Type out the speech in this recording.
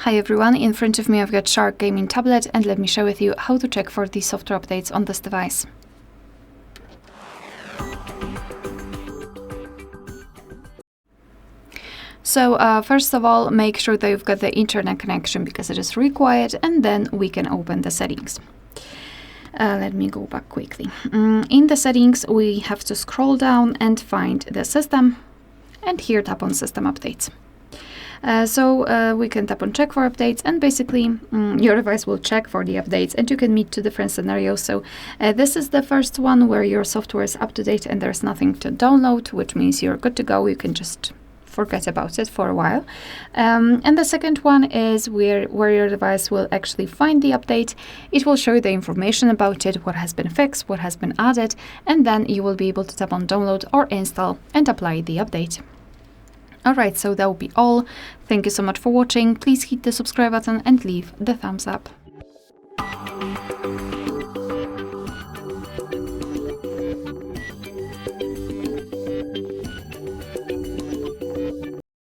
Hi everyone, in front of me I've got Shark Gaming tablet, and let me share with you how to check for the software updates on this device. So first of all, make sure that you've got the internet connection because it is required, and then we can open the settings. Let me go back quickly. In the settings, we have to scroll down and find the system, and here tap on system updates. We can tap on check for updates, and basically your device will check for the updates, and you can meet two different scenarios. So this is the first one where your software is up to date and there's nothing to download, which means you're good to go. You can just forget about it for a while. And the second one is where your device will actually find the update. It will show you the information about it, what has been fixed, what has been added, and then you will be able to tap on download or install and apply the update. Alright, so that will be all. Thank you so much for watching. Please hit the subscribe button and leave the thumbs up.